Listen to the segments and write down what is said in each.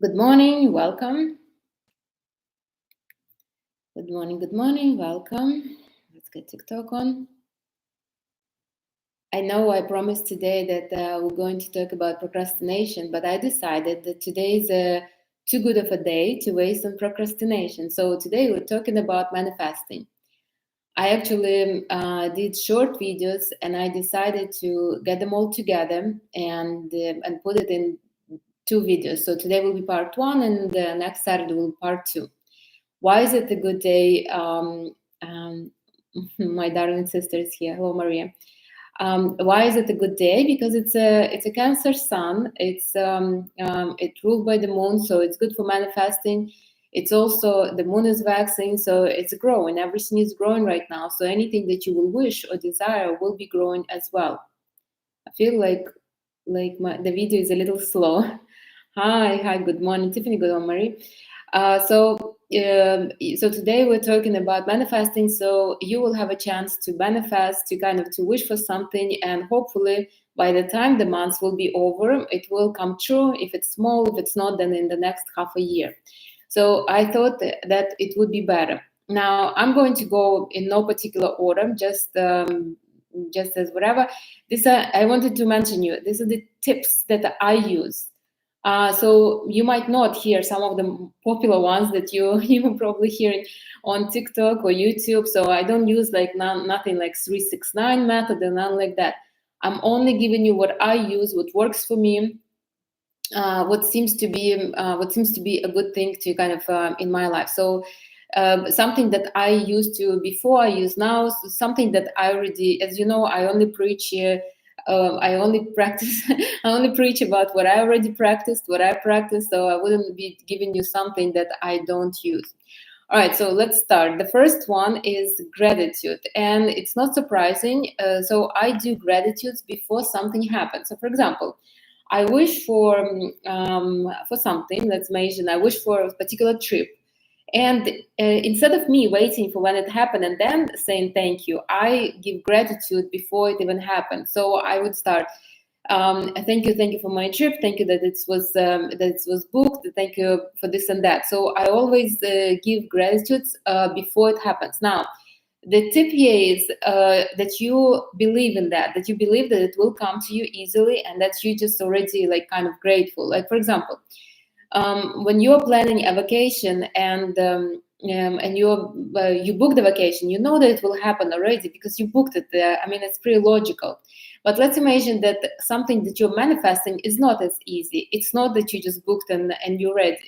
Good morning, welcome. Good morning, welcome. Let's get TikTok on. I know I promised today that we're going to talk about procrastination, but I decided that today is too good of a day to waste on procrastination. So today we're talking about manifesting. I actually did short videos, and I decided to get them all together and put it in 2 videos. So today will be part 1, and next Saturday will be part 2. Why is it a good day? My darling sister is here. Hello, Maria. Why is it a good day? Because it's a Cancer sun. It's ruled by the moon, so it's good for manifesting. It's also the moon is waxing, so it's growing. Everything is growing right now. So anything that you will wish or desire will be growing as well. I feel like the video is a little slow. Hi, good morning, Tiffany. Good morning, Marie. So today we're talking about manifesting. So you will have a chance to manifest, to wish for something, and hopefully by the time the months will be over, it will come true. If it's small, if it's not, then in the next half a year. So I thought that it would be better. Now I'm going to go in no particular order, just as whatever. I wanted to mention you. These are the tips that I use. So you might not hear some of the popular ones that you will probably hear on TikTok or YouTube. So I don't use nothing like 369 method and none like that. I'm only giving you what I use, what works for me, what seems to be a good thing to in my life. So something that I used to before, I use now. So something that I already, as you know, I only preach. I only practice. I only preach about what I already practiced, what I practice. So I wouldn't be giving you something that I don't use. All right, so let's start. The first one is gratitude, and it's not surprising. So I do gratitudes before something happens. So, for example, I wish for something. Let's mention I wish for a particular trip, and instead of me waiting for when it happened and then saying thank you, I give gratitude before it even happened. So I would start. Thank you for my trip. Thank you that it was booked. Thank you for this and that. So I always give gratitude before it happens. Now, the tip here is that you believe in that you believe that it will come to you easily, and that you just already grateful. Like, for example, when you're planning a vacation and you book the vacation, you know that it will happen already because you booked it there. I mean, it's pretty logical. But let's imagine that something that you're manifesting is not as easy. It's not that you just booked and you're ready.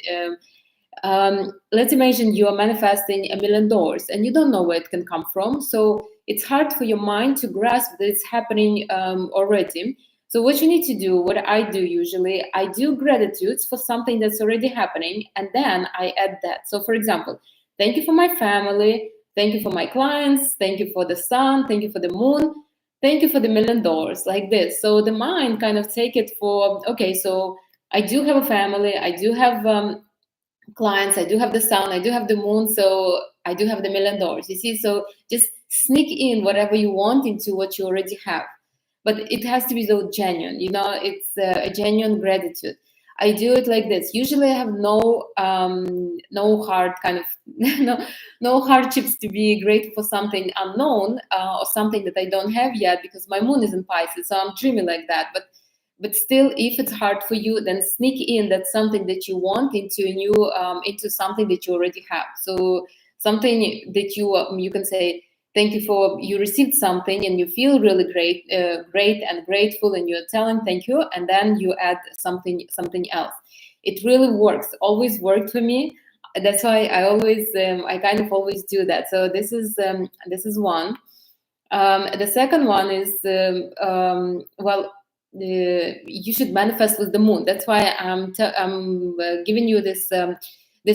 Let's imagine you are manifesting $1 million and you don't know where it can come from. So it's hard for your mind to grasp that it's happening already. So what you need to do, what I do usually, I do gratitudes for something that's already happening, and then I add that. So for example, thank you for my family, thank you for my clients, thank you for the sun, thank you for the moon, thank you for the $1 million, like this. So the mind take it for, okay, so I do have a family, I do have clients, I do have the sun, I do have the moon, so I do have the $1 million. You see, so just sneak in whatever you want into what you already have. But it has to be so genuine, it's a genuine gratitude. I do it like this. Usually I have no hard no hardships to be grateful for something unknown or something that I don't have yet, because my moon is in Pisces, so I'm dreaming like that. But still, if it's hard for you, then sneak in that something that you want into something that you already have. So something that you can say, thank you for, you received something and you feel really great and grateful, and you're telling thank you, and then you add something else. It really works. Always worked for me. That's why I always always do that. So this is one. The second one is you should manifest with the moon. That's why I'm giving you this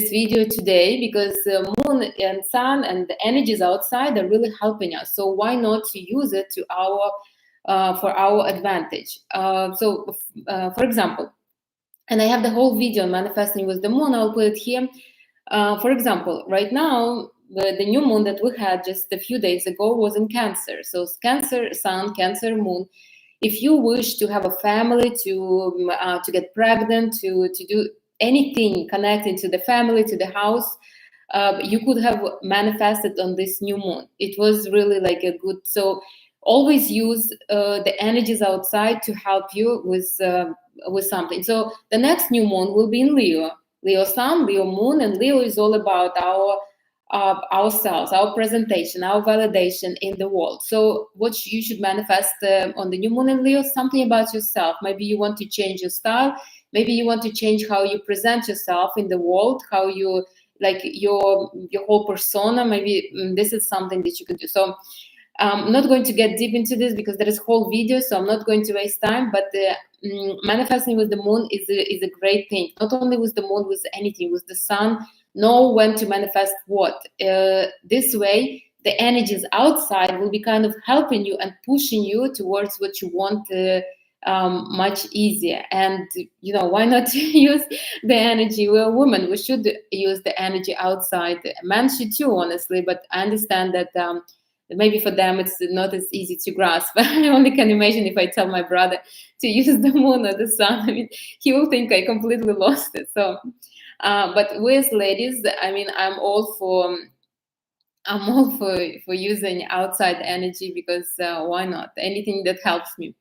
video today, because moon and sun and the energies outside are really helping us. So why not to use it for our advantage? For example, and I have the whole video on manifesting with the moon. I'll put it here. For example, right now, the new moon that we had just a few days ago was in Cancer. So Cancer sun, Cancer moon. If you wish to have a family, to get pregnant, to do anything connecting to the family, to the house, you could have manifested on this new moon. It was really like a good, so always use the energies outside to help you with something. So the next new moon will be in Leo. Leo sun, Leo moon, and Leo is all about ourselves, our presentation, our validation in the world. So what you should manifest on the new moon in Leo, something about yourself. Maybe you want to change your style. Maybe you want to change how you present yourself in the world, how you like your whole persona. Maybe this is something that you can do. So I'm not going to get deep into this because there is a whole video, so I'm not going to waste time. But manifesting with the moon is a great thing. Not only with the moon, with anything, with the sun. Know when to manifest what. This way, the energies outside will be kind of helping you and pushing you towards what you want much easier. And why not use the energy? We're women. We should use the energy outside. Men should too, honestly. But I understand that. Maybe for them it's not as easy to grasp. I only can imagine if I tell my brother to use the moon or the sun. I mean, he will think I completely lost it. So, but with ladies, I mean, I'm all for using outside energy because why not? Anything that helps me.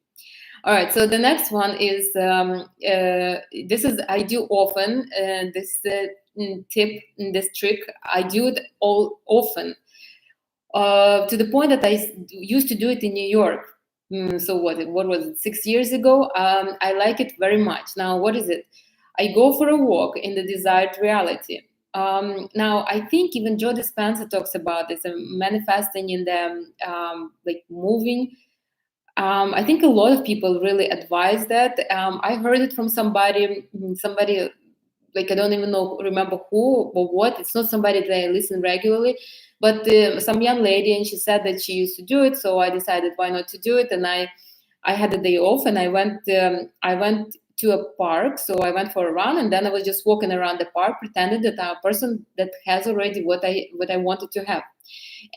All right. So the next one is this is I do often this tip, this trick. I do it all often. To the point that I used to do it in New York. So what was it, 6 years ago? I like it very much. Now, what is it? I go for a walk in the desired reality. Now, I think even Joe Dispenza talks about this, manifesting in the like moving. I think a lot of people really advise that. I heard it from somebody like I don't even remember who or what. It's not somebody that I listen regularly, but some young lady, and she said that she used to do it. So I decided why not to do it, and I had a day off, and I went to a park. So I went for a run, and then I was just walking around the park, pretending that I'm a person that has already what I wanted to have.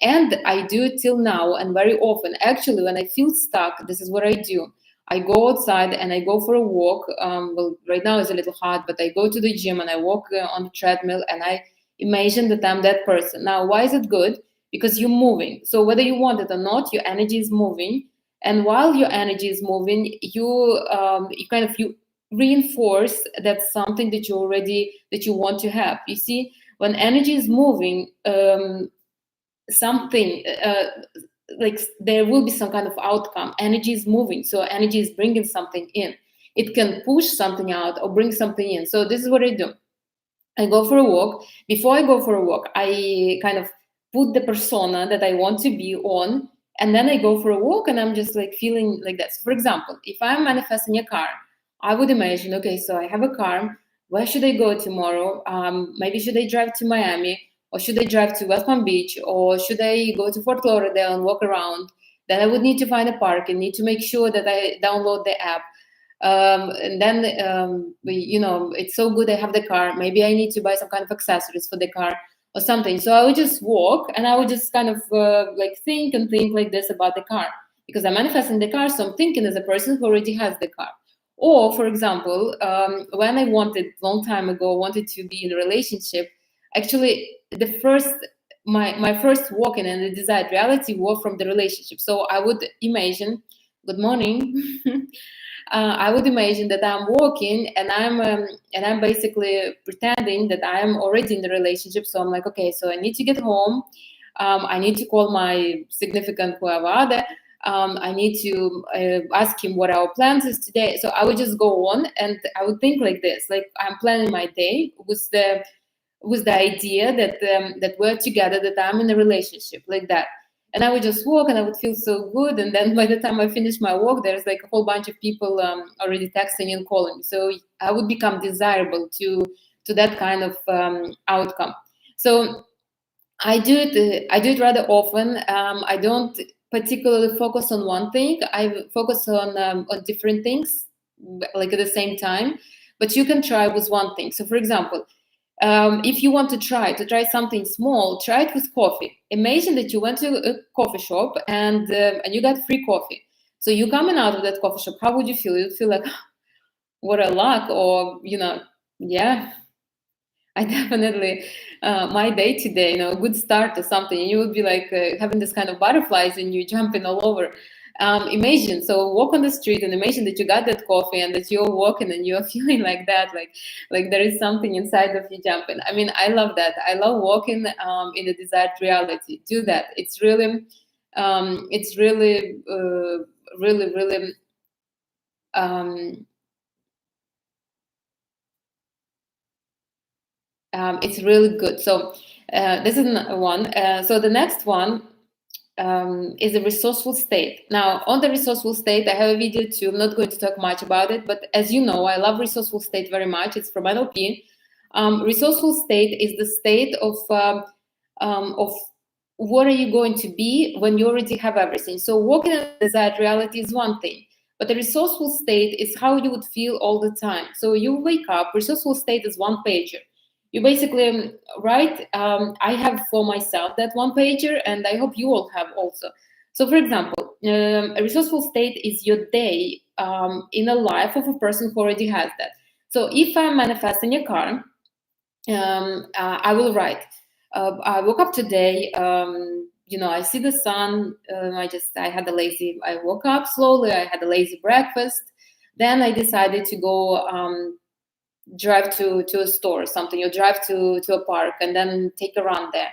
And I do it till now, and very often. Actually, when I feel stuck, this is what I do. I go outside and I go for a walk. Well, right now it's a little hot, but I go to the gym and I walk on the treadmill and I imagine that I'm that person. Now, why is it good? Because you're moving. So whether you want it or not, your energy is moving. And while your energy is moving, you reinforce that something that you want to have. You see, when energy is moving, something like there will be some kind of outcome. Energy is moving, so energy is bringing something in. It can push something out or bring something in. So this is what I do. I go for a walk. Before I go for a walk, I kind of put the persona that I want to be on, and then I go for a walk and I'm just like feeling like that. So for example, if I'm manifesting a car, I would imagine, okay, so I have a car. Where should I go tomorrow? Maybe should I drive to Miami? Or should I drive to West Palm Beach? Or should I go to Fort Lauderdale and walk around? Then I would need to find a park and need to make sure that I download the app. And then, it's so good I have the car. Maybe I need to buy some kind of accessories for the car or something. So I would just walk and I would just kind of think like this about the car. Because I'm manifesting the car, so I'm thinking as a person who already has the car. Or, for example, when I long time ago, wanted to be in a relationship, actually, my first walk in the desired reality was from the relationship. So I would imagine, good morning. I would imagine that I'm walking and I'm basically pretending that I'm already in the relationship. So I'm like, okay, so I need to get home. I need to call my significant whoever. I need to ask him what our plans is today. So I would just go on and I would think like this, like I'm planning my day with the idea that we're together, that I'm in a relationship, like that. And I would just walk and I would feel so good. And then by the time I finish my walk, there's like a whole bunch of people already texting and calling me. So I would become desirable to that kind of outcome. So I do it rather often. I don't particularly focus on one thing. I focus on different things, like at the same time. But you can try with one thing. So, for example, if you want to try something small, try it with coffee. Imagine that you went to a coffee shop and you got free coffee. So you coming out of that coffee shop, how would you feel? You'd feel like, what a luck, or Yeah, I definitely, my day to day, good start or something. And you would be like having this kind of butterflies and you jumping all over. Imagine, so walk on the street and imagine that you got that coffee and that you're walking and you're feeling like that, like there is something inside of you jumping. I mean, I love that. I love walking in the desired reality. Do that. It's really, really, really. Um, it's really good. So this is one. So the next one is a resourceful state. Now, on the resourceful state, I have a video too. I'm not going to talk much about it, but as you know, I love resourceful state very much. It's from NLP. Resourceful state is the state of what are you going to be when you already have everything. So walking in desired reality is one thing, but the resourceful state is how you would feel all the time. So you wake up, resourceful state is one pager. You basically write, I have for myself that one pager, and I hope you all have also. So for example, a resourceful state is your day in the life of a person who already has that. So if I'm manifesting a car, I will write. I woke up today. I see the sun. I woke up slowly. I had a lazy breakfast. Then I decided to go drive to a store or something, or drive to a park and then take a run there.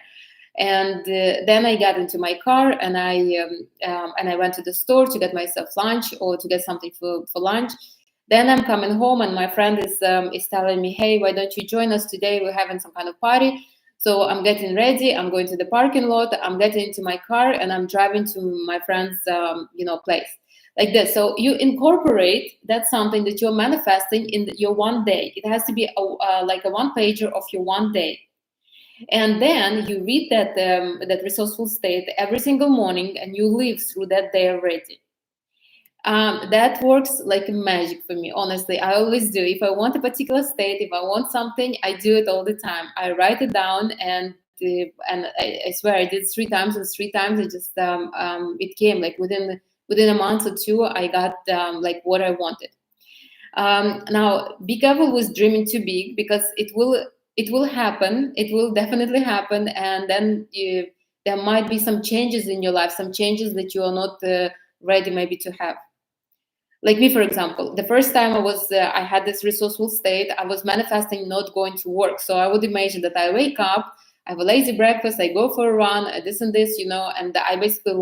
And then I got into my car and I went to the store to get myself lunch or to get something for lunch. Then I'm coming home and my friend is telling me, hey, why don't you join us today? We're having some kind of party. So I'm getting ready. I'm going to the parking lot. I'm getting into my car and I'm driving to my friend's place, like this. So you incorporate, that's something that you're manifesting in your one day. It has to be like a one pager of your one day. And then you read that resourceful state every single morning and you live through that day already. That works like magic for me, honestly. I always do. If I want a particular state, if I want something, I do it all the time. I write it down, and I swear I did 3 times, and 3 times it just it came like within a month or two. I got like what I wanted. Now, be careful with dreaming too big, because it will happen. It will definitely happen, and then there might be some changes in your life, some changes that you are not ready maybe to have. Like me, for example, the first time I had this resourceful state, I was manifesting not going to work. So I would imagine that I wake up, I have a lazy breakfast, I go for a run, this and this, and I basically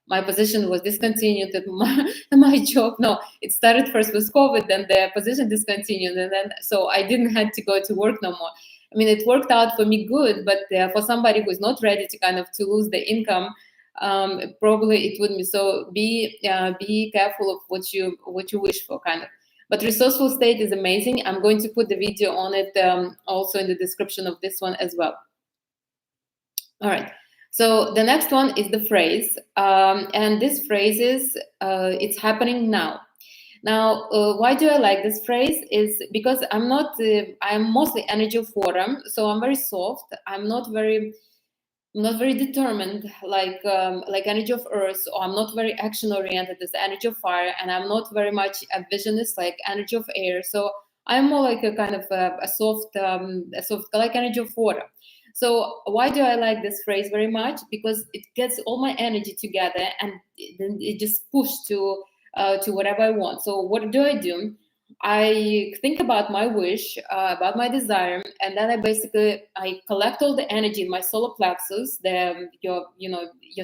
my position was discontinued at my job. No, it started first with COVID, then the position discontinued, and then so I didn't have to go to work no more. I mean, it worked out for me good, but for somebody who is not ready to lose the income, probably it wouldn't be. So be careful of what you wish for, kind of. But resourceful state is amazing. I'm going to put the video on it also in the description of this one as well. All right. So the next one is the phrase, and this phrase is it's happening now. Now, why do I like this phrase? Is because I'm mostly energy of water, so I'm very soft. I'm not very determined like energy of earth, or I'm not very action oriented as energy of fire, and I'm not very much a visionist like energy of air. So I'm more like a kind of a soft like energy of water. So why do I like this phrase very much? Because it gets all my energy together, and then it just pushes to whatever I want. So what do? I think about my wish, about my desire, and then I collect all the energy in my solar plexus, your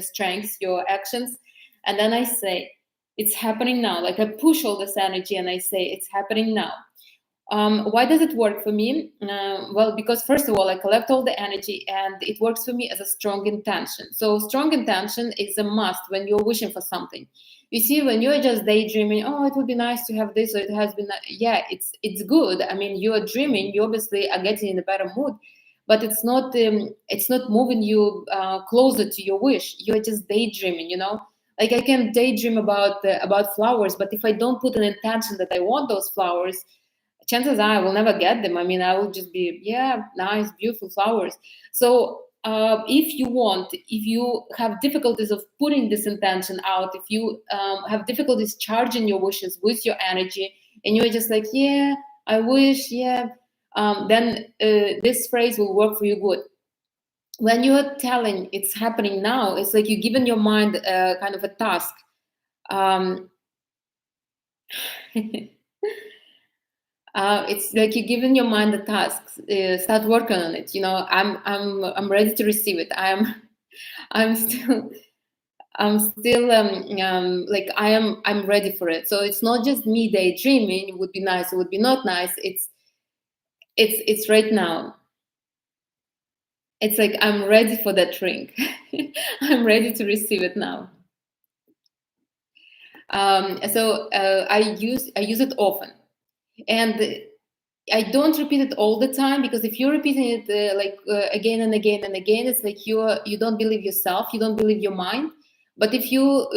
strengths, your actions, and then I say, it's happening now. Like I push all this energy and I say, it's happening now. Why does it work for me? Well, because first of all, I collect all the energy, and it works for me as a strong intention. So strong intention is a must when you're wishing for something. You see, when you're just daydreaming, oh, it would be nice to have this, or it has been, yeah, it's good. I mean, you are dreaming, you obviously are getting in a better mood, but it's not moving you closer to your wish. You're just daydreaming, Like I can daydream about flowers, but if I don't put an intention that I want those flowers, chances are I will never get them. I mean, I will just be, yeah, nice, beautiful flowers. So if you have difficulties of putting this intention out, if you have difficulties charging your wishes with your energy, and you're just like, yeah, I wish, yeah, then this phrase will work for you good. When you're telling it's happening now, it's like you're giving your mind kind of a task. It's like you're giving your mind the tasks. Start working on it. I'm ready to receive it. I'm still like I'm ready for it. So it's not just me daydreaming. It would be nice. It would be not nice. It's right now. It's like I'm ready for that drink. I'm ready to receive it now. So I use it often, and I don't repeat it all the time, because if you're repeating it again and again and again, it's like you don't believe yourself, you don't believe your mind. But if you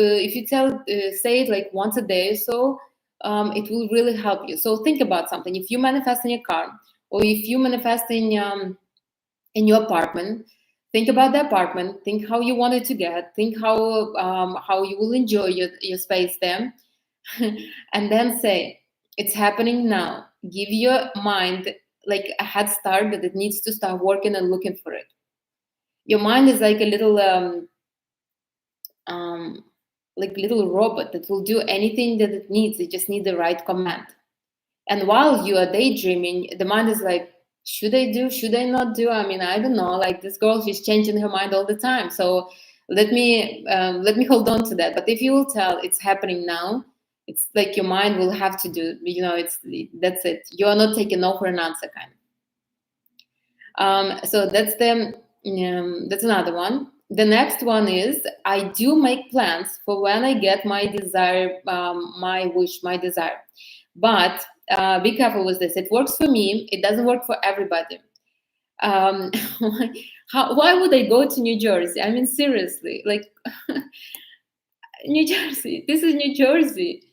say it like once a day or so, it will really help you. So think about something. If you manifest in your car, or if you manifest in your apartment, think about the apartment. Think how you want it to get. Think how you will enjoy your space there, and then say it's happening now. Give your mind like a head start that it needs to start working and looking for it. Your mind is like a um, little robot that will do anything that it needs. It just needs the right command. And while you are daydreaming, the mind is like, should I do, should I not do? I mean, I don't know, like this girl, she's changing her mind all the time, so let me hold on to that. But if you will tell it's happening now, it's like your mind will have to do, that's it. You are not taking no for an answer, kind of. So that's another one. The next one is, I do make plans for when I get my desire, my wish, my desire. But be careful with this. It works for me. It doesn't work for everybody. Why would I go to New Jersey? I mean, seriously, like New Jersey. This is New Jersey.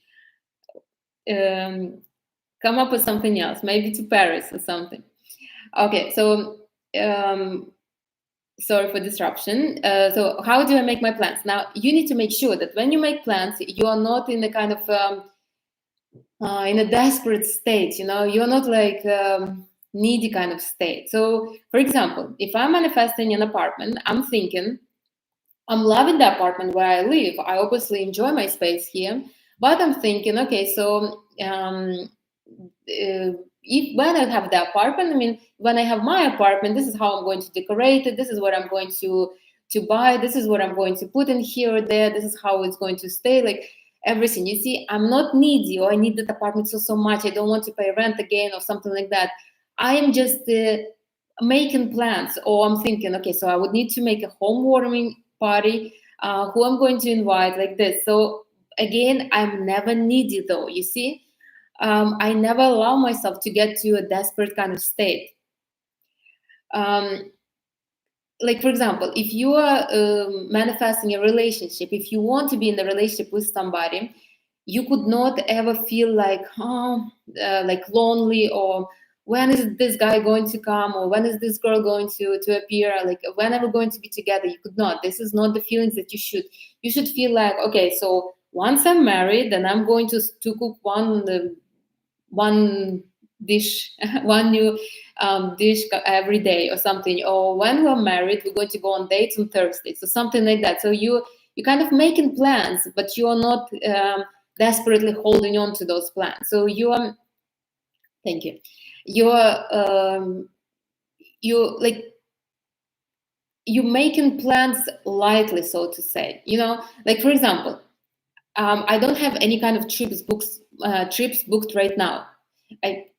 Come up with something else. Maybe to Paris or something. Okay, so sorry for disruption. So how do I make my plans? Now, you need to make sure that when you make plans, you are not in a kind of in a desperate state. You're not like needy kind of state. So, for example, if I'm manifesting an apartment, I'm thinking, I'm loving the apartment where I live. I obviously enjoy my space here, but I'm thinking, okay, so if when I have the apartment, I mean, when I have my apartment, this is how I'm going to decorate it. This is what I'm going to buy. This is what I'm going to put in here or there. This is how it's going to stay. Like everything. You see, I'm not needy, or I need that apartment so much. I don't want to pay rent again or something like that. I am just making plans, or I'm thinking, okay, so I would need to make a home warming party. Who I'm going to invite, like this. So again, I'm never needy, though. You see. I never allow myself to get to a desperate kind of state. Like, for example, if you are manifesting a relationship, if you want to be in a relationship with somebody, you could not ever feel like, like lonely, or when is this guy going to come, or when is this girl going to appear, like when are we going to be together? You could not. This is not the feelings that you should feel like, okay, so once I'm married, then I'm going to cook one dish, one new dish every day or something. Or when we're married, we're going to go on dates on Thursday, so something like that. So you kind of making plans, but you are not desperately holding on to those plans. So you are, thank you. You're making plans lightly, so to say. Like, for example, I don't have any kind of trips booked right now.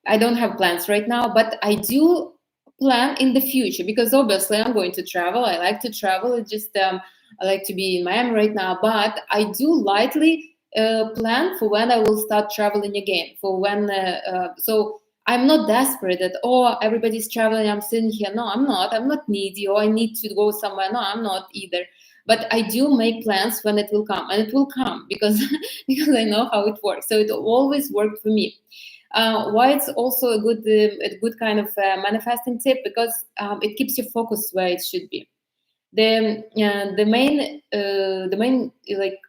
I don't have plans right now, but I do plan in the future, because obviously I'm going to travel. I like to travel. It's just I like to be in Miami right now, but I do lightly plan for when I will start traveling again. For when so I'm not desperate that, oh, everybody's traveling, I'm sitting here. No, I'm not. I'm not needy, or I need to go somewhere. No, I'm not either. But I do make plans when it will come, and it will come because because I know how it works. So it always worked for me. Why it's also a good kind of manifesting tip, because it keeps your focus where it should be. The main like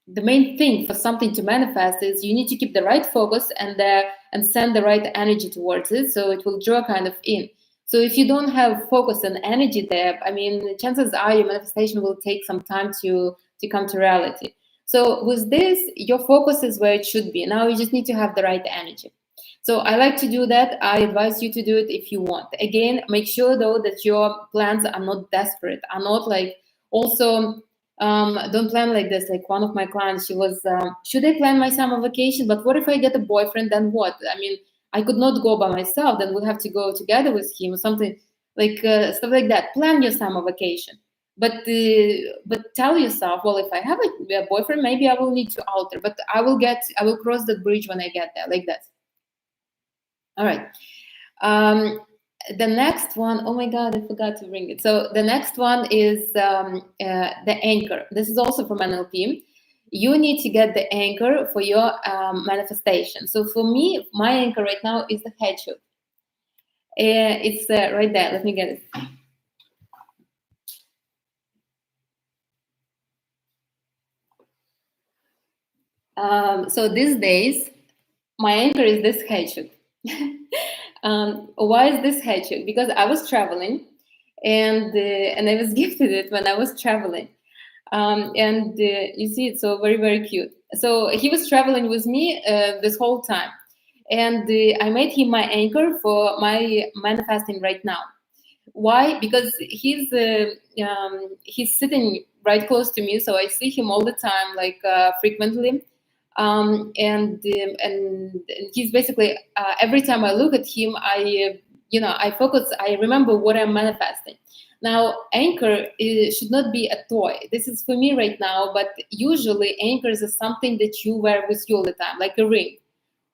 the main thing for something to manifest is you need to keep the right focus and send the right energy towards it, so it will draw kind of in. So if you don't have focus and energy there, I mean, chances are your manifestation will take some time to come to reality. So with this, your focus is where it should be. Now you just need to have the right energy. So I like to do that. I advise you to do it if you want. Again, make sure though that your plans are not desperate, are not like also don't plan like this. Like one of my clients, she was, should I plan my summer vacation? But what if I get a boyfriend? Then what? I mean, I could not go by myself. Then we'll have to go together with him or something like stuff like that. Plan your summer vacation. But tell yourself, well, if I have a boyfriend, maybe I will need to alter, but I will cross that bridge when I get there, like that. All right. The next one, oh my God, I forgot to bring it. So the next one is the anchor. This is also from NLP. You need to get the anchor for your manifestation. So for me, my anchor right now is the hedgehog. It's right there. Let me get it. So these days, my anchor is this hedgehog. Why is this hedgehog? Because I was traveling, and I was gifted it when I was traveling. You see, it's so very, very cute. So he was traveling with me this whole time, and I made him my anchor for my manifesting right now. Why? Because he's sitting right close to me, so I see him all the time, like frequently. And he's basically every time I look at him, I focus. I remember what I'm manifesting. Now, anchor should not be a toy. This is for me right now, but usually anchors are something that you wear with you all the time, like a ring,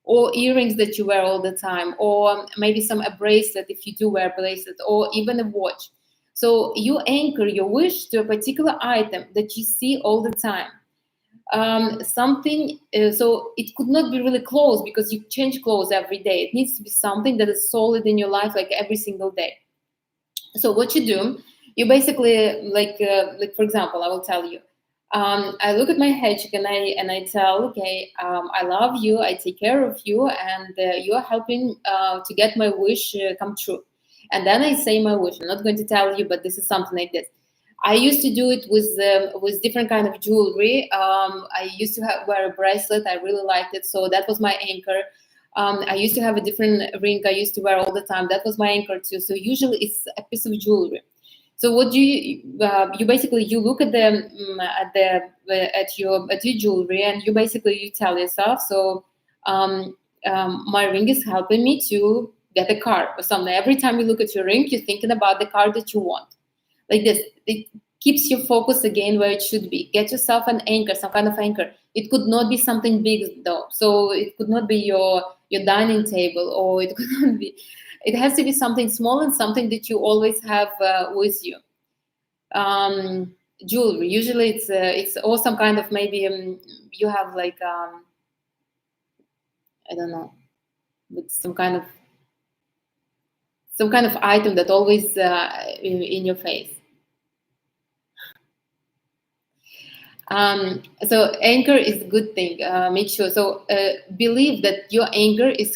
or earrings that you wear all the time, or maybe a bracelet if you do wear a bracelet, or even a watch. So you anchor your wish to a particular item that you see all the time. So it could not be really clothes, because you change clothes every day. It needs to be something that is solid in your life, like every single day. So what you do, you basically like for example, I will tell you. I look at my hedgehog and I tell, okay, I love you, I take care of you, and you are helping to get my wish come true. And then I say my wish. I'm not going to tell you, but this is something like this. I used to do it with different kind of jewelry. I used to wear a bracelet. I really liked it, so that was my anchor. I used to have a different ring I used to wear all the time. That was my anchor too. So usually it's a piece of jewelry. So what do you basically you look at your jewelry, and you tell yourself, so my ring is helping me to get a car or something. Every time you look at your ring, you're thinking about the car that you want. Like this, it keeps your focus again where it should be. Get yourself an anchor, some kind of anchor. It could not be something big though. So it could not be your dining table, or it could not be. It has to be something small and something that you always have with you. Jewelry. Usually it's or some kind of maybe you have like I don't know, but some kind of item that always in your face. So anchor is a good thing. Make sure. So believe that your anchor is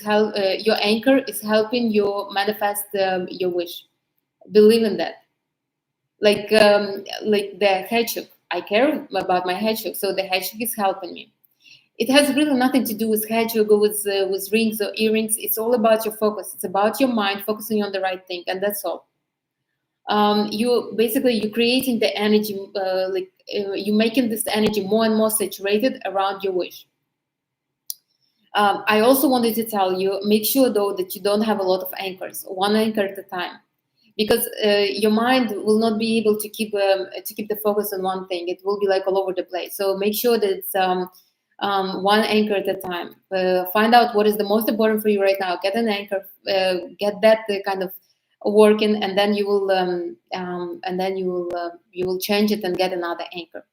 helping you manifest your wish. Believe in that. Like the hedgehog. I care about my hedgehog, so the hedgehog is helping me. It has really nothing to do with hedgehog or with rings or earrings. It's all about your focus. It's about your mind focusing on the right thing, and that's all. You're creating the energy, you're making this energy more and more saturated around your wish. I also wanted to tell you, make sure though that you don't have a lot of anchors, one anchor at a time, because your mind will not be able to keep the focus on one thing. It will be like all over the place. So make sure that it's one anchor at a time. Find out what is the most important for you right now. Get an anchor. Get that kind of working, and then you will change it and get another anchor.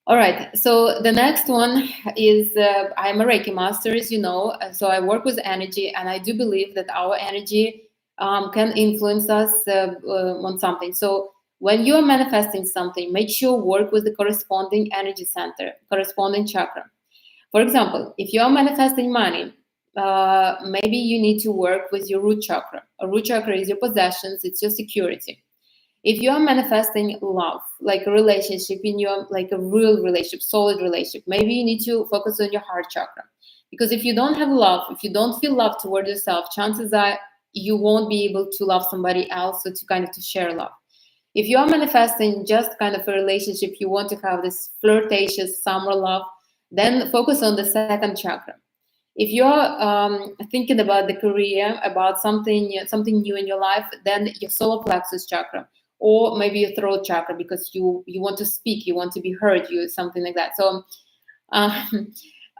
All right, so the next one is I'm a Reiki master, as you know, so I work with energy, and I do believe that our energy can influence us on something. So When you are manifesting something, make sure work with the corresponding energy center, corresponding chakra. For example, if you are manifesting money, maybe you need to work with your root chakra. A root chakra is your possessions, it's your security. If you are manifesting love, like a relationship in your, like a real relationship, solid relationship, maybe you need to focus on your heart chakra. Because if you don't have love, if you don't feel love toward yourself, chances are you won't be able to love somebody else or to kind of to share love. If you are manifesting just kind of a relationship, you want to have this flirtatious summer love, then focus on the second chakra. If you're thinking about the career, about something new in your life, then your solar plexus chakra, or maybe your throat chakra, because you want to speak, you want to be heard, you something like that. So,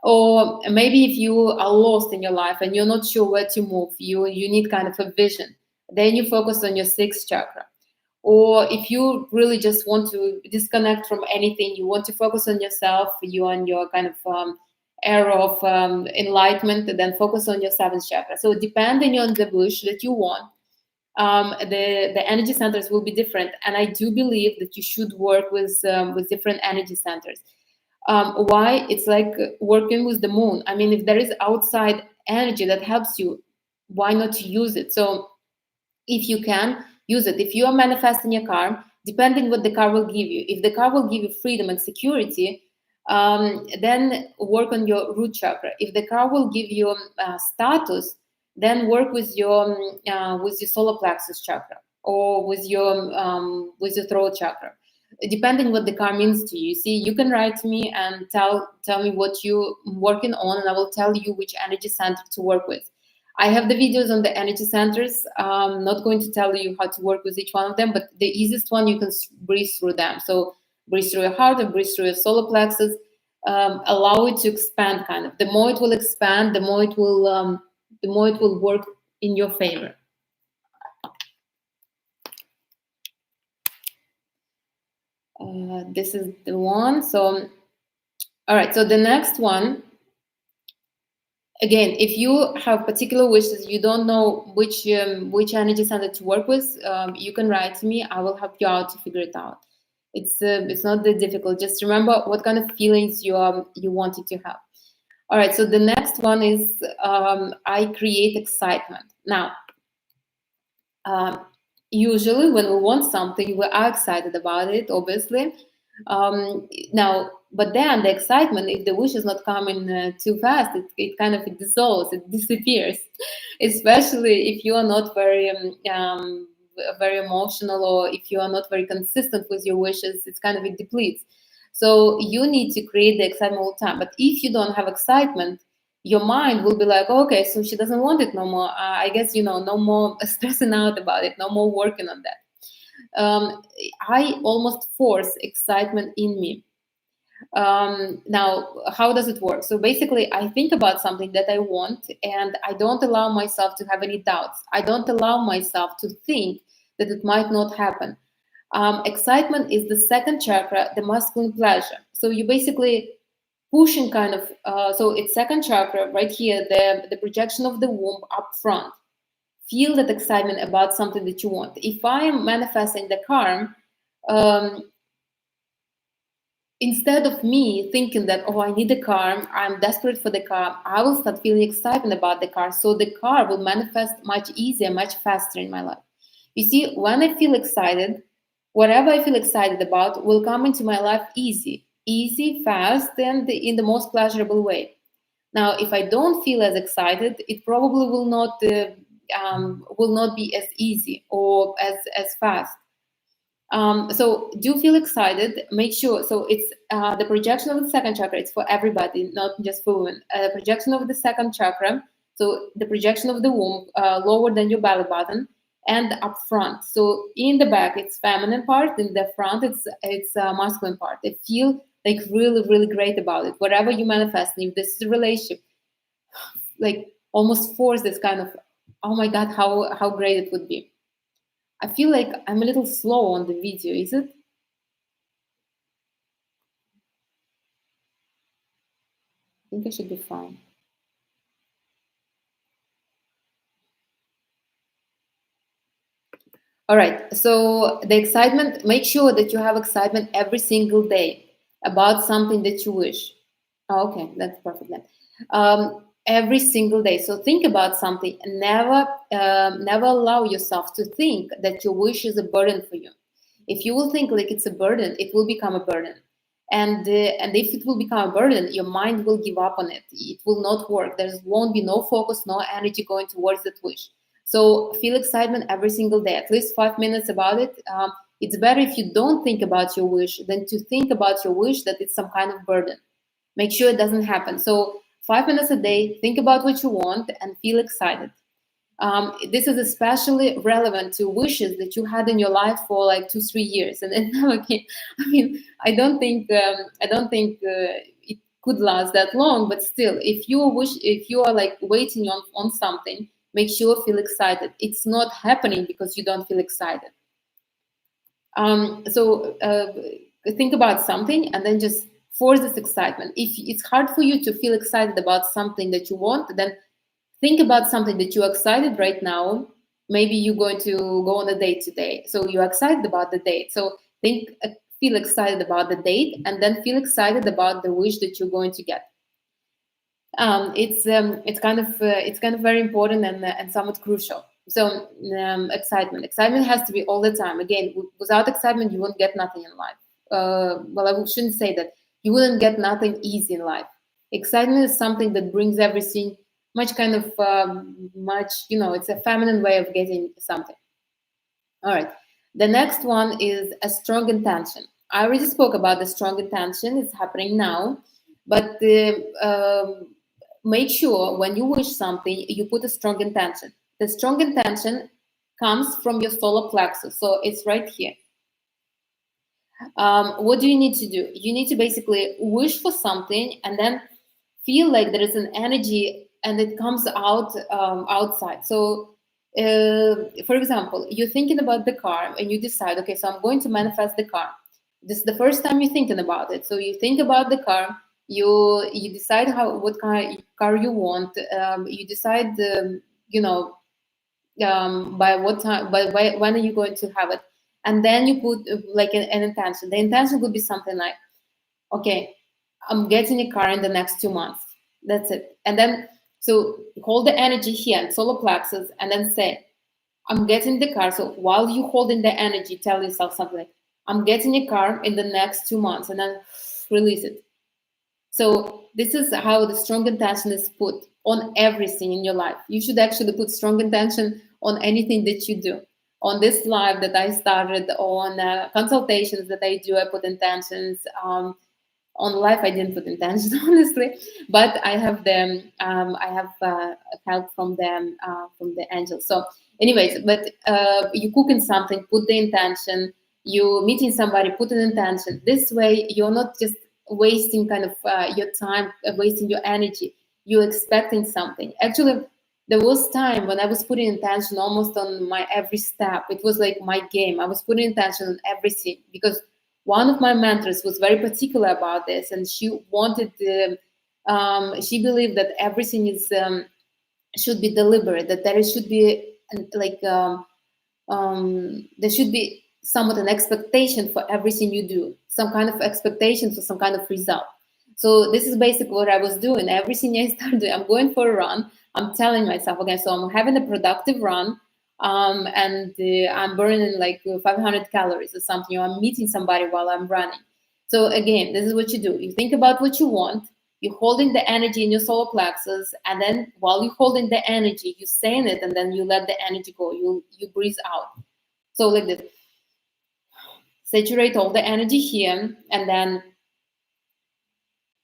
or maybe if you are lost in your life and you're not sure where to move, you need kind of a vision. Then you focus on your sixth chakra. Or if you really just want to disconnect from anything, you want to focus on yourself, you on your kind of era of enlightenment, and then focus on your seventh chakra. So depending on the wish that you want, the energy centers will be different. And I do believe that you should work with different energy centers. Why? It's like working with the moon. I mean, if there is outside energy that helps you, why not use it? So if you can, use it. If you are manifesting a car, depending what the car will give you, if the car will give you freedom and security, then work on your root chakra. If the car will give you status, then work with your solar plexus chakra, or with your throat chakra, depending what the car means to you. See, you can write to me and tell me what you're working on, and I will tell you which energy center to work with. I have the videos on the energy centers. I'm not going to tell you how to work with each one of them, but the easiest one, you can breathe through them. So breathe through your heart and breathe through your solar plexus. Allow it to expand. Kind of. The more it will expand, the more it will work in your favor. This is the one. So, all right. So the next one. Again, if you have particular wishes, you don't know which energy center to work with, you can write to me. I will help you out to figure it out. It's not that difficult. Just remember what kind of feelings you wanted to have. All right. So the next one is I create excitement. Now, usually when we want something, we are excited about it. Obviously, now, but then the excitement, if the wish is not coming too fast, it kind of dissolves, it disappears. Especially if you are not very emotional, or if you are not very consistent with your wishes, it's kind of, it depletes. So you need to create the excitement all the time. But if you don't have excitement, your mind will be like, okay, so she doesn't want it no more. I guess, no more stressing out about it, no more working on that. I almost force excitement in me. Now, how does it work? So basically, I think about something that I want, and I don't allow myself to have any doubts. I don't allow myself to think that it might not happen. Excitement is the second chakra, the masculine pleasure. So you basically pushing kind of, so it's second chakra right here, the projection of the womb up front. Feel that excitement about something that you want. If I am manifesting the car, instead of me thinking that, oh, I need a car, I'm desperate for the car, I will start feeling excitement about the car. So the car will manifest much easier, much faster in my life. You see, when I feel excited, whatever I feel excited about will come into my life easy, fast, and in the most pleasurable way. Now, if I don't feel as excited, it probably will not be as easy or as fast. So do feel excited. Make sure. So it's the projection of the second chakra. It's for everybody, not just for women. Projection of the second chakra. So the projection of the womb, lower than your belly button, and up front. So in the back, it's feminine part. In the front, it's masculine part. I feel like really, really great about it. Whatever you manifest, if this is a relationship, like almost force this kind of, oh my God, how great it would be. I feel like I'm a little slow on the video, is it? I think I should be fine. All right. So the excitement, make sure that you have excitement every single day about something that you wish. Oh, okay, that's perfect then. Every single day. So think about something and never allow yourself to think that your wish is a burden for you. If you will think like it's a burden, it will become a burden. And if it will become a burden, your mind will give up on it. It will not work. There won't be no focus, no energy going towards that wish. So feel excitement every single day, at least 5 minutes about it. It's better if you don't think about your wish than to think about your wish that it's some kind of burden. Make sure it doesn't happen. So 5 minutes a day, think about what you want and feel excited. This is especially relevant to wishes that you had in your life for like 2-3 years, and then now again, I mean, I don't think it could last that long. But still, if you are like waiting on something, make sure feel excited. It's not happening because you don't feel excited. So think about something and then just force this excitement. If it's hard for you to feel excited about something that you want, then think about something that you're excited right now. Maybe you're going to go on a date today, so you're excited about the date. So feel excited about the date, and then feel excited about the wish that you're going to get. It's kind of very important and somewhat crucial. So excitement has to be all the time. Again, without excitement, you won't get nothing in life. Well, I shouldn't say that. You wouldn't get nothing easy in life. Excitement is something that brings everything much kind of much, it's a feminine way of getting something. All right. The next one is a strong intention. I already spoke about the strong intention. It's happening now, but make sure when you wish something, you put a strong intention. The strong intention comes from your solar plexus, so it's right here. What do you need to do? You need to basically wish for something and then feel like there is an energy and it comes out outside. So, for example, you're thinking about the car and you decide, okay, so I'm going to manifest the car. This is the first time you're thinking about it. So you think about the car. You decide what kind of car you want. You decide, by what time, when are you going to have it, and then you put like an intention. The intention would be something like, okay, I'm getting a car in the next 2 months. That's it. And then, so hold the energy here and solar plexus, and then say, I'm getting the car. So while you holding the energy, tell yourself something like, I'm getting a car in the next 2 months, and then release it. So this is how the strong intention is put on everything in your life. You should actually put strong intention on anything that you do. On this live that I started, on consultations that I do, I put intentions. On life, I didn't put intentions, honestly, but I have them. I have help from them, from the angels. So, anyways, but you cooking something, put the intention. You meeting somebody, put an intention. This way, you're not just wasting kind of your time, wasting your energy. You're expecting something. Actually, there was time when I was putting intention almost on my every step. It was like my game. I was putting intention on everything because one of my mentors was very particular about this, and she wanted she believed that everything is should be deliberate, that there should be like there should be somewhat an expectation for everything you do, some kind of expectation for some kind of result. So this is basically what I was doing. Everything I started doing, I'm going for a run. I'm telling myself, okay, so I'm having a productive run, and I'm burning like 500 calories or something. Or I'm meeting somebody while I'm running. So again, this is what you do. You think about what you want. You're holding the energy in your solar plexus, and then while you're holding the energy, you're saying it, and then you let the energy go. You breathe out. So like this, saturate all the energy here, and then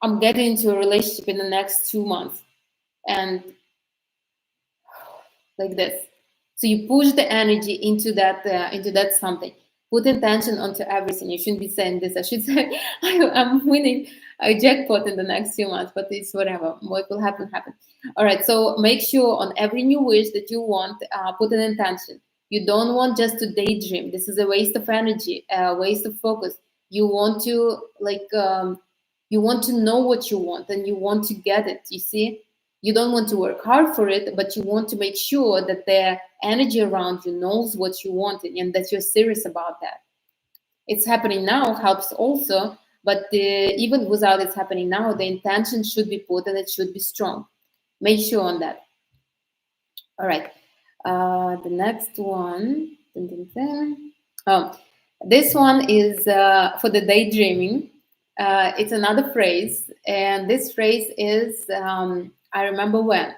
I'm getting into a relationship in the next 2 months, and like this. So you push the energy into that something. Put intention onto everything. You shouldn't be saying this. I should say I'm winning a jackpot in the next few months, but it's whatever. What will happen, happen. All right. So make sure on every new wish that you want, put an intention. You don't want just to daydream. This is a waste of energy, a waste of focus. You want to you want to know what you want, and you want to get it. You see, You don't want to work hard for it, but you want to make sure that the energy around you knows what you want and that you're serious about that. It's happening now helps also, but even without it's happening now, the intention should be put and it should be strong. Make sure on that. All right. The next one. Dun, dun, dun. Oh, this one is for the daydreaming. It's another phrase, and this phrase is I remember when.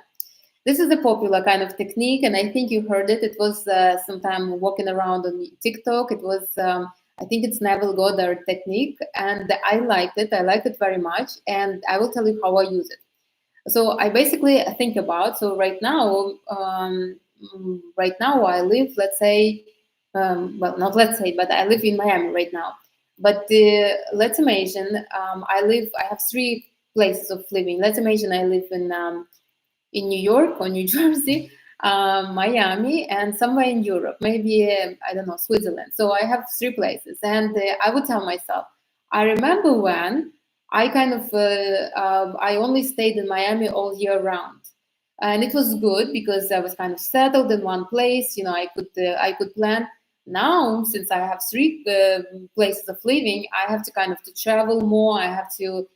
This is a popular kind of technique, and I think you heard it. It was sometime walking around on TikTok. It was, I think it's Neville Goddard technique, and I liked it. I liked it very much, and I will tell you how I use it. So I basically think about, so right now I live, let's say, well, not let's say, but I live in Miami right now. But let's imagine I have three places of living. Let's imagine I live in New York or New Jersey, Miami, and somewhere in Europe, maybe, I don't know, Switzerland. So I have three places. And I would tell myself, I remember when I kind of, I only stayed in Miami all year round. And it was good because I was kind of settled in one place. You know, I could plan. Now, since I have three places of living, I have to kind of to travel more. I have to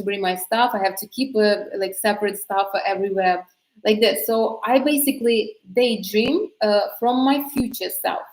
bring my stuff. I have to keep like separate stuff everywhere like that. So I basically daydream from my future self.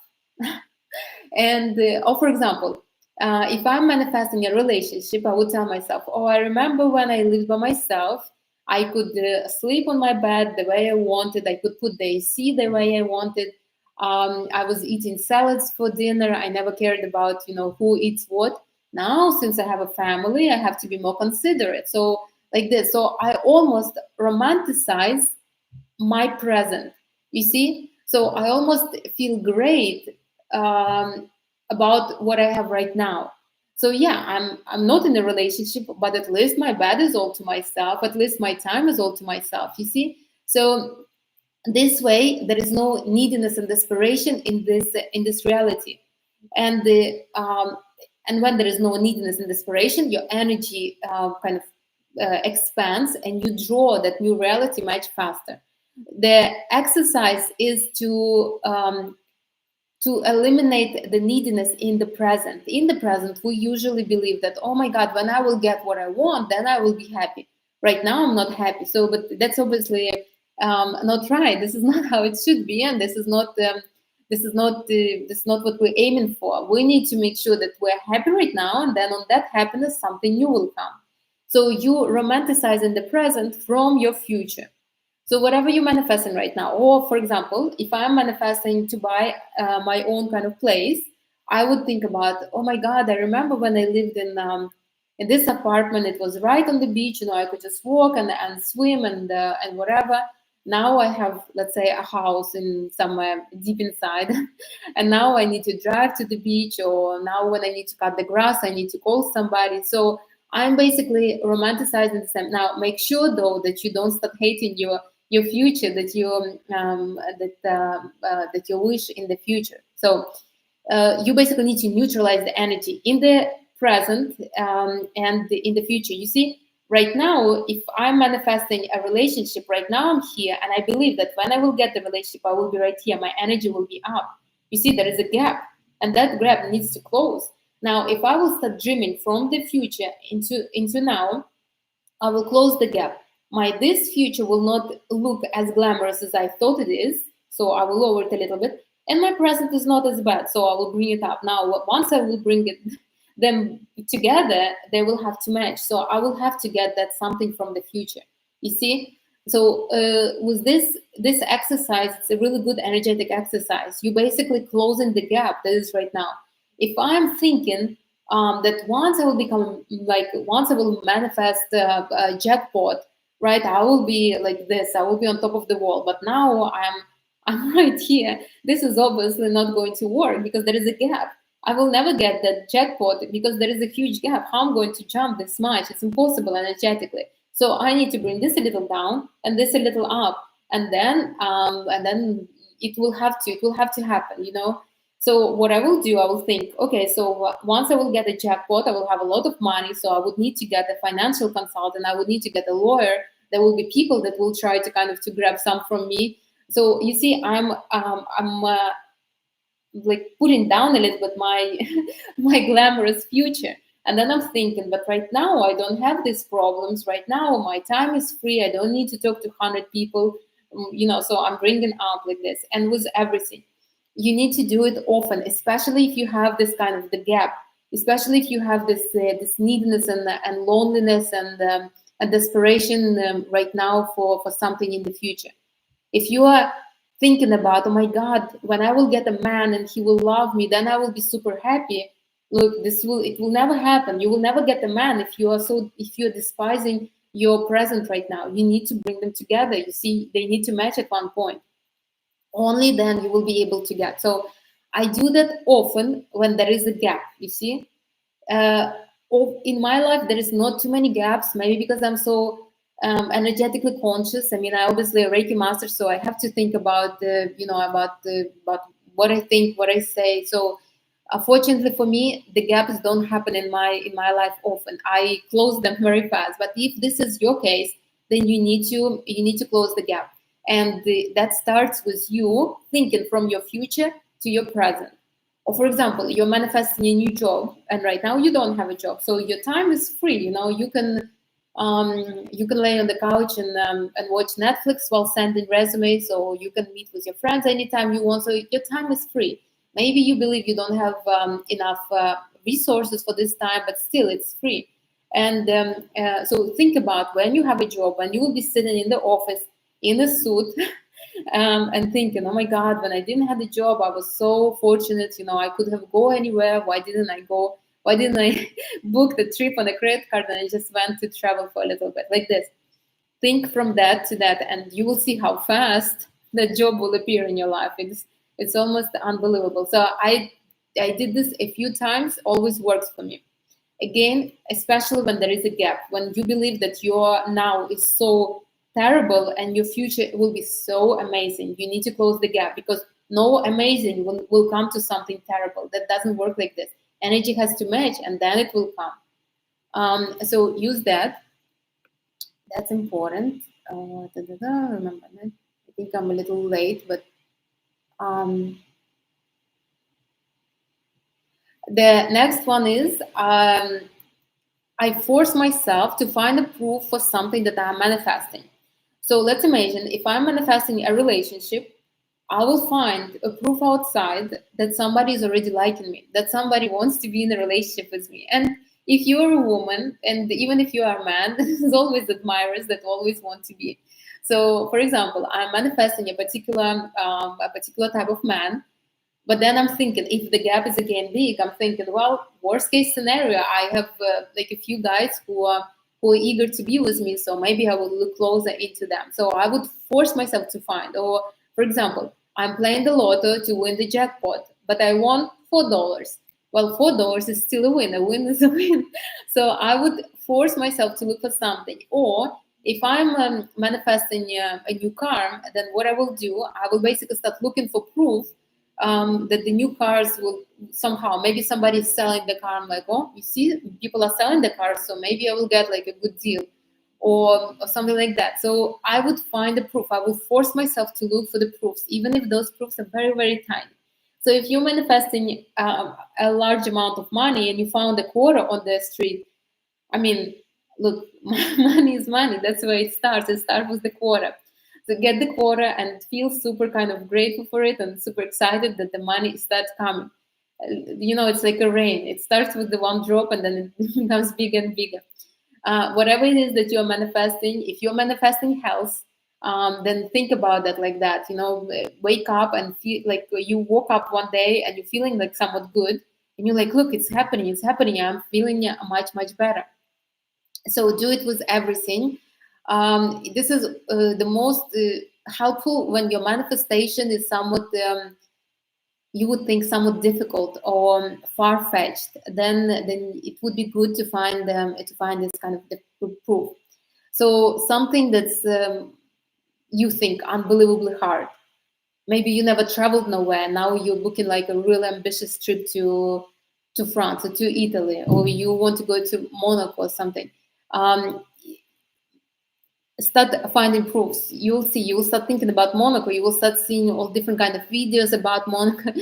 And or for example, if I'm manifesting a relationship, I would tell myself, oh, I remember when I lived by myself. I could sleep on my bed the way I wanted. I could put the AC the way I wanted. I was eating salads for dinner. I never cared about, you know, who eats what. Now, since I have a family, I have to be more considerate. So like this. So I almost romanticize my present. You see? So I almost feel great about what I have right now. So yeah, I'm not in a relationship, but at least my bed is all to myself. At least my time is all to myself. You see? So this way, there is no neediness and desperation in this reality, and and when there is no neediness and desperation, your energy kind of expands, and you draw that new reality much faster. The exercise is to eliminate the neediness in the present. In the present, we usually believe that, oh my God, when I will get what I want, then I will be happy. Right now, I'm not happy. So, but that's obviously not right. This is not how it should be, and this is not what we're aiming for. We need to make sure that we're happy right now, and then on that happiness, something new will come. So you romanticize in the present from your future. So whatever you're manifesting right now, or for example, if I'm manifesting to buy my own kind of place, I would think about, oh my God, I remember when I lived in this apartment. It was right on the beach. You know, I could just walk and swim and whatever. Now I have, let's say, a house in somewhere deep inside, and now I need to drive to the beach, or now when I need to cut the grass, I need to call somebody. So I'm basically romanticizing the same. Now, make sure though that you don't start hating your future, that you wish in the future. So you basically need to neutralize the energy in the present and in the future. You see, right now, if I'm manifesting a relationship, right now I'm here, and I believe that when I will get the relationship, I will be right here. My energy will be up. You see, there is a gap, and that gap needs to close. Now, if I will start dreaming from the future into now, I will close the gap. This future will not look as glamorous as I thought it is, so I will lower it a little bit. And my present is not as bad, so I will bring it up. Now, once I will bring them together, they will have to match. So I will have to get that something from the future. You see? So with this exercise, it's a really good energetic exercise. You basically closing the gap that is right now. If I'm thinking that once I will manifest a jackpot, right? I will be like this. I will be on top of the world. But now I'm right here. This is obviously not going to work because there is a gap. I will never get that jackpot because there is a huge gap. How I'm going to jump this much? It's impossible energetically. So I need to bring this a little down and this a little up, and then it will have to happen. You know. So what I will do, I will think, okay, so once I will get a jackpot, I will have a lot of money. So I would need to get a financial consultant. I would need to get a lawyer there will be people that will try to kind of to grab some from me. So you see, I'm like putting down a little bit my my glamorous future. And then I'm thinking, but right now I don't have these problems. Right now my time is free. I don't need to talk to 100 people, so I'm bringing out like this. And with everything, you need to do it often, especially if you have this kind of the gap, especially if you have this neediness and loneliness and desperation right now for something in the future. If you are thinking about, oh my God, when I will get a man and he will love me, then I will be super happy. Look, it will never happen. You will never get a man if you're despising your present right now. You need to bring them together. You see, they need to match at one point. Only then you will be able to get. So I do that often when there is a gap, you see. uh, in my life there is not too many gaps, maybe because I'm so energetically conscious. I mean, I obviously a Reiki master, so I have to think about about what I think, what I say. So fortunately for me, the gaps don't happen in my life often. I close them very fast. But if this is your case, then you need to close the gap. And that starts with you thinking from your future to your present. Or for example, you're manifesting a new job, and right now you don't have a job, so your time is free. You can lay on the couch and watch Netflix while sending resumes, or you can meet with your friends anytime you want. So your time is free. Maybe you believe you don't have enough resources for this time, but still it's free. And so think about when you have a job, when you will be sitting in the office in a suit and thinking, oh my God, when I didn't have the job, I was so fortunate. I could have go anywhere. Why didn't I go? Why didn't I book the trip on a credit card and I just went to travel for a little bit like this? Think from that to that, and you will see how fast the job will appear in your life. It's almost unbelievable. So I did this a few times. Always works for me. Again, especially when there is a gap, when you believe that your now is so terrible and your future will be so amazing, you need to close the gap, because no amazing will come to something terrible. That doesn't work like this. Energy has to match and then it will come. So use that. That's important. Remember that. I think I'm a little late, but the next one is I force myself to find a proof for something that I'm manifesting. So let's imagine if I'm manifesting a relationship, I will find a proof outside that somebody is already liking me, that somebody wants to be in a relationship with me. And if you're a woman, and even if you are a man, there's always admirers that always want to be. So, for example, I'm manifesting a particular type of man, but then I'm thinking, if the gap is again big, I'm thinking, well, worst case scenario, I have like a few guys who are eager to be with me, so maybe I will look closer into them. So I would force myself to find. Or, for example, I'm playing the lotto to win the jackpot, but I won $4. Well, $4 is still a win. A win is a win. So I would force myself to look for something. Or if I'm manifesting a new car, then what I will do, I will basically start looking for proof that the new cars will somehow, maybe somebody is selling the car. I'm like, oh, you see, people are selling the car, so maybe I will get like a good deal, or something like that. So I would find the proof. I will force myself to look for the proofs, even if those proofs are very, very tiny. So if you're manifesting a large amount of money and you found a quarter on the street, I mean, look, money is money. That's where it starts. It starts with the quarter. So get the quarter and feel super kind of grateful for it and super excited that the money starts coming. It's like a rain. It starts with the one drop and then it becomes bigger and bigger. Whatever it is that you're manifesting, if you're manifesting health, then think about that like that. Wake up and feel like you woke up one day and you're feeling like somewhat good. And you're like, look, it's happening. I'm feeling much, much better. So do it with everything. This is the most helpful when your manifestation is somewhat you would think somewhat difficult or far-fetched. Then it would be good to find this kind of proof. So something that's you think unbelievably hard. Maybe you never traveled nowhere. Now you're booking like a real ambitious trip to France or to Italy, or you want to go to Monaco or something. start finding proofs. You'll see, you'll start thinking about Monaco, you will start seeing all different kind of videos about Monaco.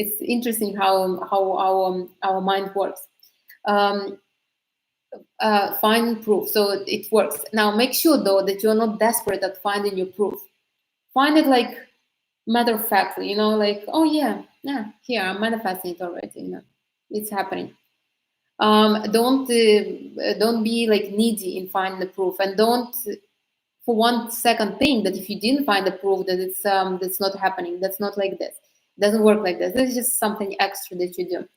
It's interesting how our mind works. Finding proof, so it works. Now make sure though that you're not desperate at finding your proof. Find it like matter of factly, like, oh yeah, here I'm manifesting it already, it's happening. Don't be like needy in finding the proof, and don't for 1 second think that if you didn't find the proof that it's that's not happening. That's not like this. It doesn't work like this. This is just something extra that you do.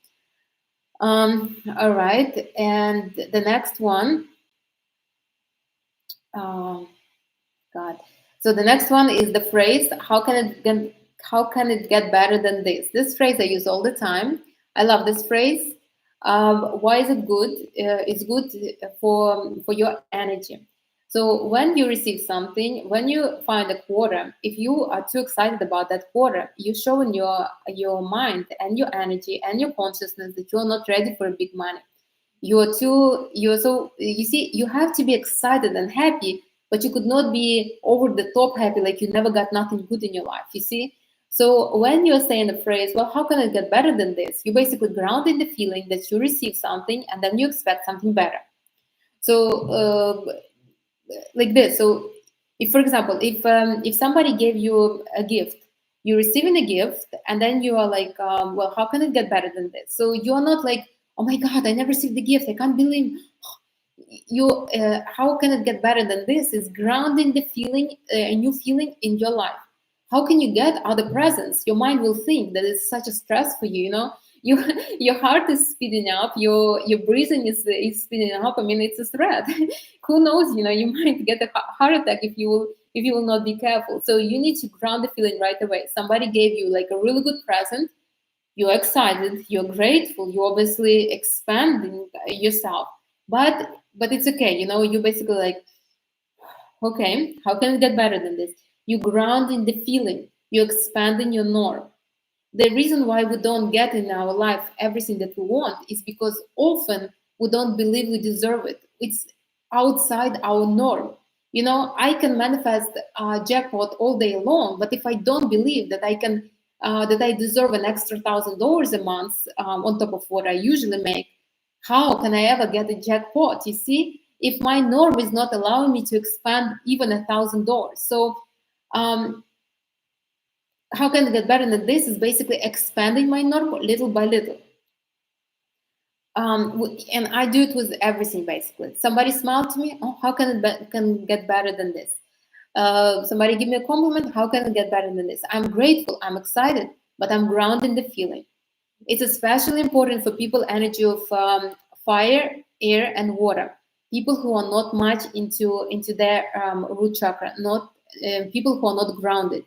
All right, and the next one, God. So the next one is the phrase, how can it get better than this? This phrase I use all the time. I love this phrase. Why is it good? It's good for your energy. So when you receive something, when you find a quarter, if you are too excited about that quarter, you show in your mind and your energy and your consciousness that you're not ready for big money. You see, you have to be excited and happy, but you could not be over the top happy, like you never got nothing good in your life, you see? So when you're saying the phrase, well, how can it get better than this? You basically ground in the feeling that you receive something and then you expect something better. So like this. So if, for example, if somebody gave you a gift, you're receiving a gift, and then you are like, well, how can it get better than this? So you're not like, oh my God, I never received the gift, I can't believe. You how can it get better than this? Is grounding the feeling, a new feeling in your life. How can you get other presents? Your mind will think that it's such a stress for you, you your heart is speeding up, your breathing is speeding up. I mean, it's a threat. Who knows, you might get a heart attack if you will not be careful. So you need to ground the feeling right away. Somebody gave you like a really good present, you're excited, you're grateful, you're obviously expanding yourself, but it's okay, you basically like, okay, how can it get better than this? You ground in the feeling, you're expanding your norm. The reason why we don't get in our life everything that we want is because often we don't believe we deserve it. It's outside our norm. I can manifest a jackpot all day long, but if I don't believe that that I deserve an extra $1,000 a month on top of what I usually make, how can I ever get a jackpot? You see, if my norm is not allowing me to expand even $1,000, so how can I get better than this? Is basically expanding my norm little by little. And I do it with everything basically. Somebody smiled to me, oh, how can it get better than this? Somebody give me a compliment, how can it get better than this? I'm grateful, I'm excited, but I'm grounding the feeling. It's especially important for people energy of fire, air, and water. People who are not much into their root chakra, not people who are not grounded.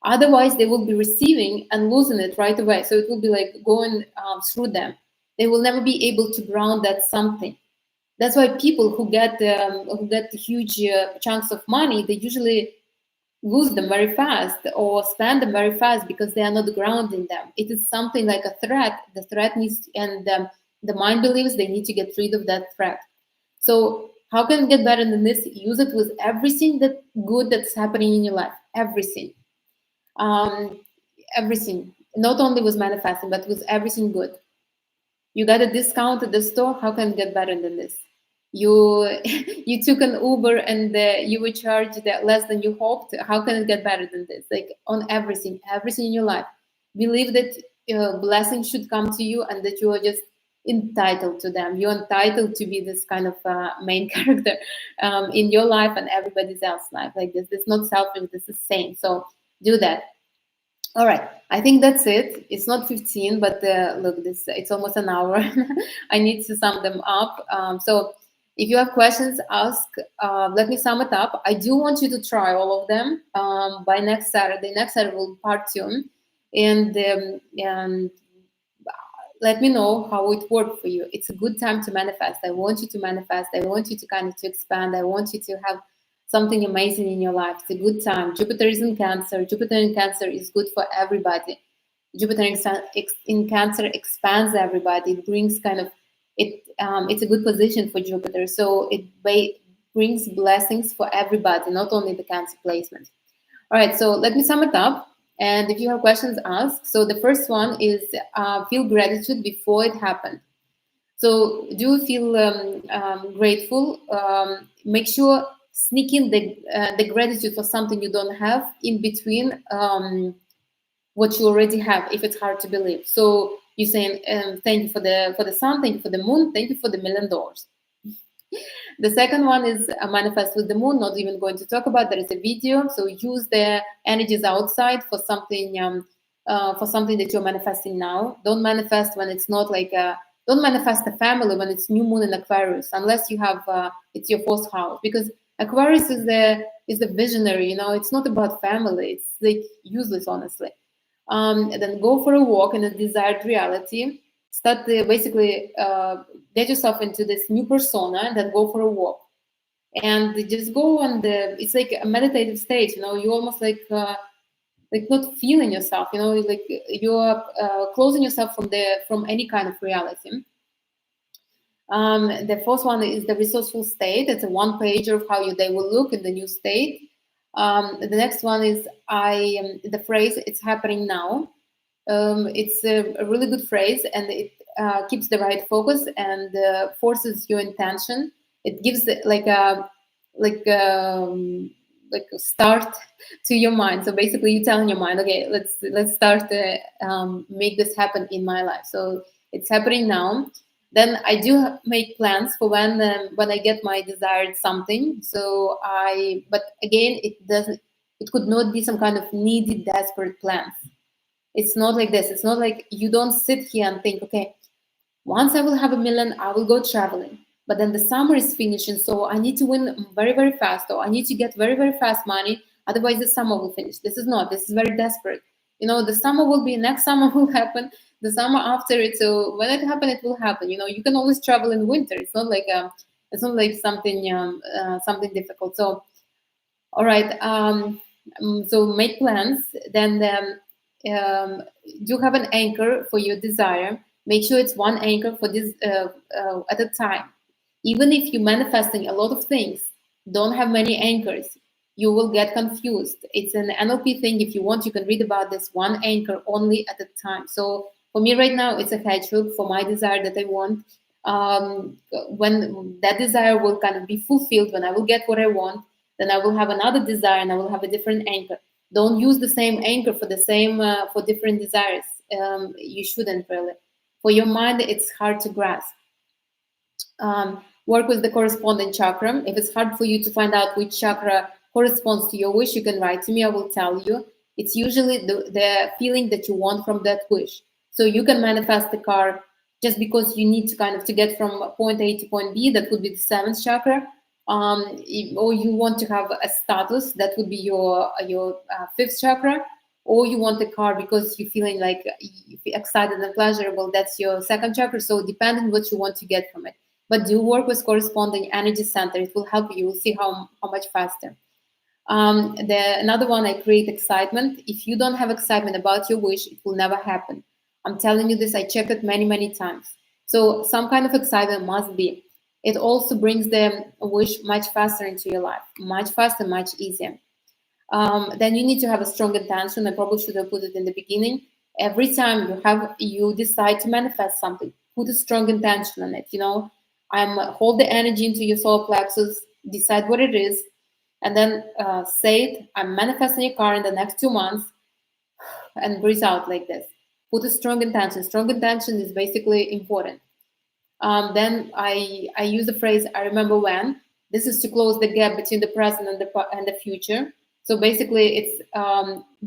Otherwise, they will be receiving and losing it right away. So it will be like going through them. They will never be able to ground that something. That's why people who get huge chunks of money, they usually lose them very fast or spend them very fast because they are not grounding them. It is something like a threat. The threat needs, and the mind believes they need to get rid of that threat. So how can it get better than this? Use it with everything that good that's happening in your life. Everything. Everything. Not only with manifesting, but with everything good. You got a discount at the store. How can it get better than this? You you took an Uber and you were charged less than you hoped. How can it get better than this? Like on everything in your life. Believe that blessings should come to you and that you are just entitled to them. You're entitled to be this kind of main character in your life and everybody else's life. Like this. It's not selfish. This is sane. So do that. All right, I think that's it. It's not 15, but look, it's almost an hour. I need to sum them up. So if you have questions, ask. Let me sum it up. I do want you to try all of them by next Saturday. Next Saturday will be part 2. And let me know how it worked for you. It's a good time to manifest. I want you to manifest. I want you to kind of to expand. I want you to have something amazing in your life. It's a good time. Jupiter is in Cancer. Jupiter in Cancer is good for everybody. Jupiter in Cancer expands everybody. It brings kind of it. It's a good position for Jupiter. So it brings blessings for everybody, not only the Cancer placement. All right, so let me sum it up. And if you have questions, ask. So the first one is feel gratitude before it happened. So do you feel grateful? Make sure sneak in the gratitude for something you don't have in between what you already have, if it's hard to believe. So you're saying thank you for the sun, thank you for the moon, thank you for the $1,000,000. The second one is manifest with the moon. Not even going to talk about. There is a video. So use the energies outside for something that you're manifesting now. Don't manifest when it's not like don't manifest a family when it's new moon in Aquarius, unless you have it's your fourth house, because Aquarius is the visionary. It's not about family. It's like useless, honestly. And then go for a walk in a desired reality. Start basically get yourself into this new persona, and then go for a walk, and just go on it's like a meditative state. You almost like not feeling yourself. Like you're closing yourself from any kind of reality. The fourth one is the resourceful state. It's a one pager of how your day will look in the new state. The next one is the phrase "it's happening now." It's a really good phrase, and it keeps the right focus and forces your intention. It gives like a start to your mind. So basically, you tell in your mind, okay, let's start to make this happen in my life. So it's happening now. Then I do make plans for when I get my desired something. But again, it doesn't. It could not be some kind of needy, desperate plan. It's not like this. It's not like you don't sit here and think, okay, once I will have $1,000,000, I will go traveling. But then the summer is finishing, so I need to win very, very fast, or I need to get very, very fast money. Otherwise, the summer will finish. This is very desperate. The summer will be, next summer will happen, the summer after it. So when it happens, it will happen. You can always travel in winter. It's not like something difficult. So, all right. So make plans. Then you have an anchor for your desire. Make sure it's one anchor for this at a time. Even if you're manifesting a lot of things, don't have many anchors. You will get confused. It's an NLP thing. If you want, you can read about this. One anchor only at a time. So for me right now, it's a hedgehog for my desire that I want. When that desire will kind of be fulfilled, when I will get what I want, then I will have another desire and I will have a different anchor. Don't use the same anchor for the same for different desires. You shouldn't really. For your mind, it's hard to grasp. Work with the corresponding chakra. If it's hard for you to find out which chakra corresponds to your wish, you can write to me. I will tell you. It's usually the feeling that you want from that wish. So you can manifest the car just because you need to kind of to get from point A to point B. That would be the seventh chakra. Or you want to have a status, that would be your fifth chakra. Or you want a car because you're feeling like excited and pleasurable, that's your second chakra. So depending what you want to get from it. But do work with corresponding energy center. It will help you. You will see how much faster. Another one, I create excitement. If you don't have excitement about your wish, it will never happen. I'm telling you this. I checked it many, many times. So some kind of excitement must be. It also brings the wish much faster into your life, much faster, much easier. Then you need to have a strong intention. I probably should have put it in the beginning. Every time you decide to manifest something, put a strong intention on it. Hold the energy into your solar plexus, decide what it is, and then say it. I'm manifesting a car in the next 2 months, and breathe out like this. Put a strong intention. Strong intention is basically important. Then I use the phrase "I remember when." This is to close the gap between the present and the future. So basically, it's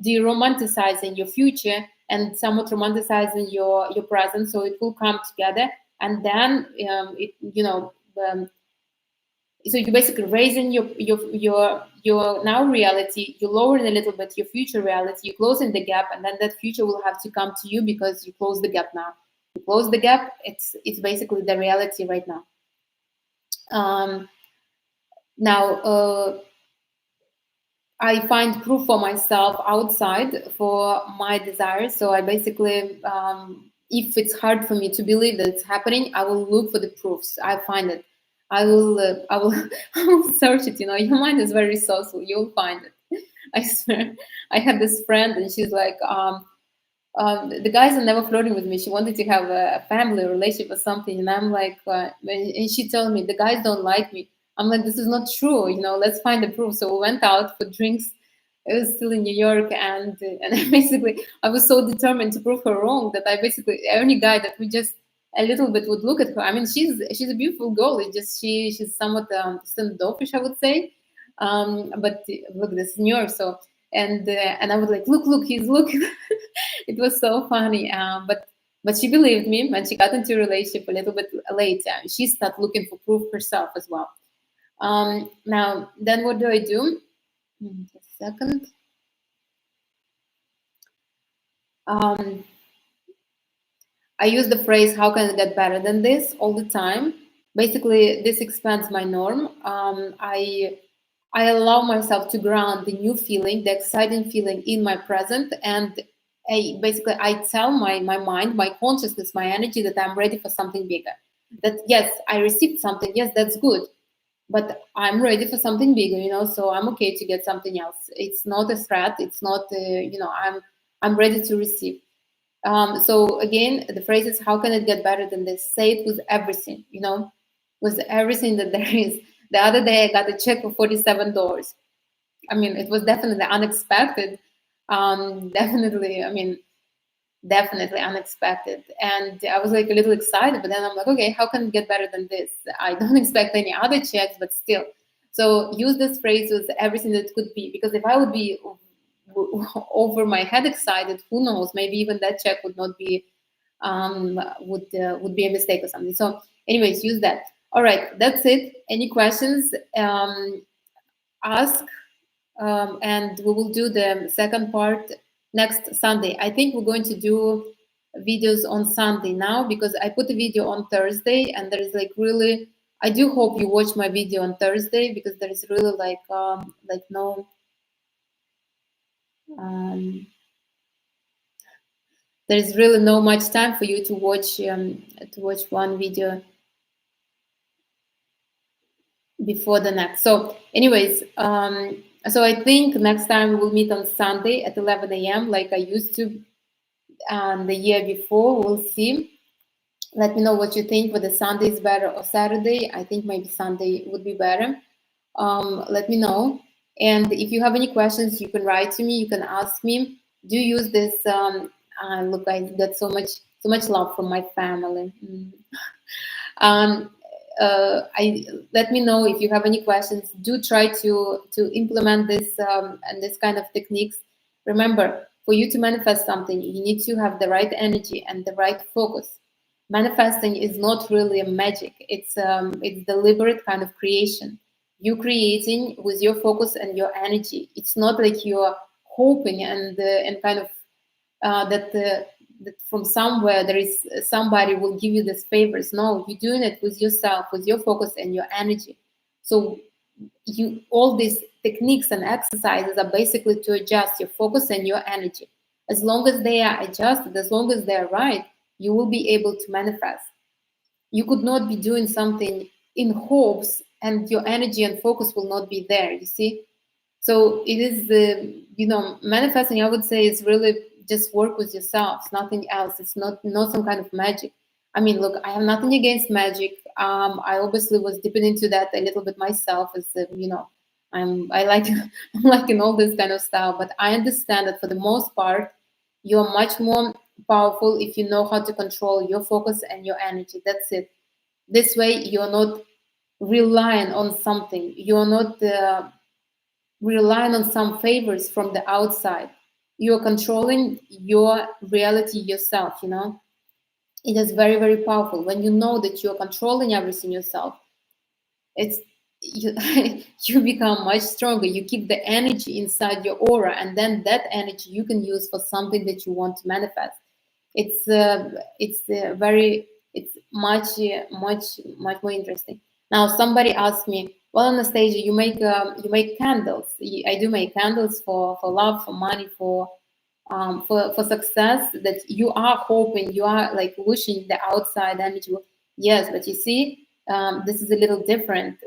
de-romanticizing your future and somewhat romanticizing your present. So it will come together, and then so you're basically raising your now reality. You're lowering a little bit your future reality. You're closing the gap, and then that future will have to come to you because you close the gap now. You close the gap. It's basically the reality right now. Now I find proof for myself outside for my desires. So I basically, if it's hard for me to believe that it's happening, I will look for the proofs. I find it. I will I will search it. Your mind is very resourceful. You'll find it. I swear. I had this friend, and she's like, the guys are never flirting with me. She wanted to have a family relationship or something, and I'm like, and she told me the guys don't like me. I'm like, this is not true. Let's find the proof. So we went out for drinks. It was still in New York, and basically I was so determined to prove her wrong that I basically any guy that we just a little bit would look at her. I mean, she's a beautiful girl. It's just she's somewhat standoffish, I would say. But look, this is New York, so and I was like, look, he's looking. It was so funny. But she believed me, and she got into a relationship a little bit later. She started looking for proof herself as well. Now, then what do I do? Just a second. I use the phrase, how can it get better than this, all the time. Basically, this expands my norm. I allow myself to ground the new feeling, the exciting feeling in my present. And I tell my mind, my consciousness, my energy that I'm ready for something bigger. That, yes, I received something. Yes, that's good. But I'm ready for something bigger, so I'm okay to get something else. It's not a threat. It's not, I'm ready to receive. So again, the phrase is, how can it get better than this? Say it with everything, with everything that there is. The other day, I got a check for $47. I mean, it was definitely unexpected. Definitely unexpected. And I was like a little excited, but then I'm like, okay, how can it get better than this? I don't expect any other checks, but still. So use this phrase with everything that could be, because if I would be over my head excited, who knows, maybe even that check would not be would be a mistake or something. So anyways, use that. All right, that's it. Any questions? Ask, and we will do the second part next Sunday. I think we're going to do videos on Sunday now, because I put a video on Thursday, and there is like really, I do hope you watch my video on Thursday, because there is really like no there's really no much time for you to watch one video before the next. So anyways, so I think next time we'll meet on Sunday at 11 a.m. like I used to the year before. We'll see. Let me know what you think, whether Sunday is better or Saturday. I think maybe Sunday would be better. Let me know. And if you have any questions, you can write to me. You can ask me. Do use this. Look, I got so much love from my family. Let me know if you have any questions. Do try to implement this and this kind of techniques. Remember, for you to manifest something, you need to have the right energy and the right focus. Manifesting is not really a magic. It's deliberate kind of creation. You creating with your focus and your energy. It's not like you're hoping and kind of that from somewhere there is somebody will give you these favors. No, you're doing it with yourself, with your focus and your energy. So all these techniques and exercises are basically to adjust your focus and your energy. As long as they are adjusted, as long as they're right, you will be able to manifest. You could not be doing something in hopes and your energy and focus will not be there, you see. So it is manifesting, I would say, is really just work with yourself, nothing else. It's not some kind of magic. I mean, look, I have nothing against magic. I obviously was dipping into that a little bit myself, as I like I'm liking all this kind of stuff. But I understand that for the most part, you're much more powerful if you know how to control your focus and your energy. That's it. This way, you're not relying on something. You're not relying on some favors from the outside. You're controlling your reality yourself, It is very, very powerful. When you know that you're controlling everything yourself, it's you become much stronger. You keep the energy inside your aura, and then that energy you can use for something that you want to manifest. It's much more interesting. Now, somebody asked me, well, Anastasia, you make candles. I do make candles for love, for money, for success. That you are hoping, you are like wishing the outside energy. Yes, but you see, this is a little different.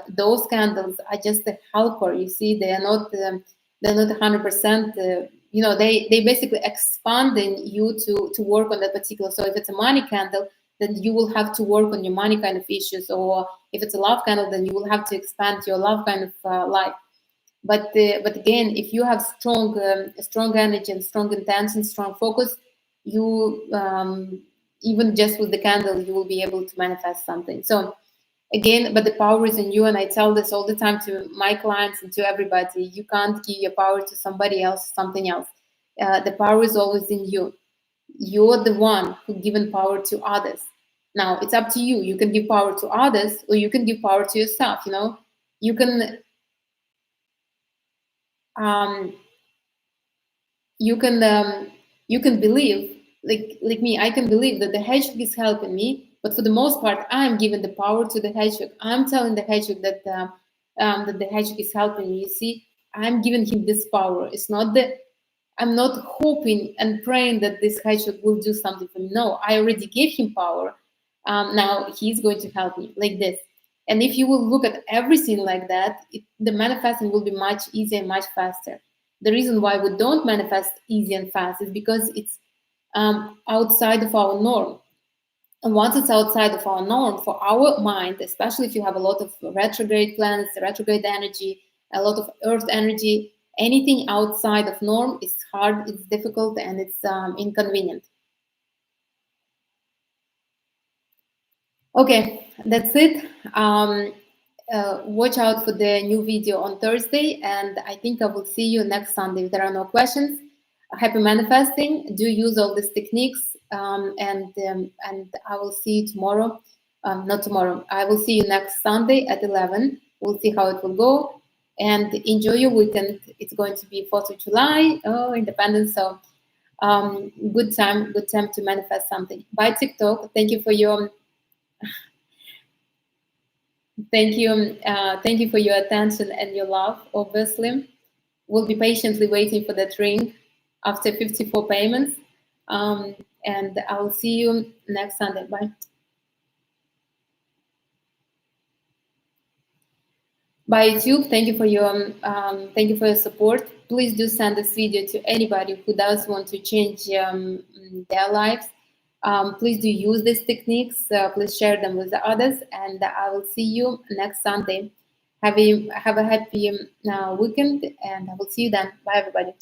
Those candles are just a helper. You see, they're not 100%. They basically expanding you to work on that particular. So if it's a money candle, then you will have to work on your money kind of issues, or if it's a love candle, then you will have to expand your love kind of life. But again, if you have strong energy and strong intention, strong focus, you even just with the candle, you will be able to manifest something. So again, but the power is in you, and I tell this all the time to my clients and to everybody. You can't give your power to somebody else, something else. The power is always in you. You're the one who given power to others. Now it's up to you. You can give power to others, or you can give power to yourself. You can um, you can believe, like me. I can believe that the hedgehog is helping me, but for the most part, I'm giving the power to the hedgehog. I'm telling the hedgehog that the hedgehog is helping me. You see, I'm giving him this power. It's not that I'm not hoping and praying that this hedgehog will do something for me. No, I already gave him power. Now he's going to help me, like this. And if you will look at everything like that, the manifesting will be much easier and much faster. The reason why we don't manifest easy and fast is because it's outside of our norm. And once it's outside of our norm, for our mind, especially if you have a lot of retrograde planets, retrograde energy, a lot of earth energy, anything outside of norm is hard, it's difficult, and it's inconvenient. Okay, that's it. Watch out for the new video on Thursday, and I think I will see you next Sunday. If there are no questions, happy manifesting. Do use all these techniques, and I will see you tomorrow. Not tomorrow. I will see you next Sunday at 11. We'll see how it will go, and enjoy your weekend. It's going to be 4th of July. Oh, Independence! So good time to manifest something. Bye, TikTok. Thank you for your thank you for your attention and your love. Obviously, we'll be patiently waiting for that ring after 54 payments, and I will see you next Sunday. Bye. Bye, YouTube. Thank you for your support. Please do send this video to anybody who does want to change their lives. Please do use these techniques. Please share them with the others, and I will see you next Sunday. Have a happy weekend, and I will see you then. Bye, everybody.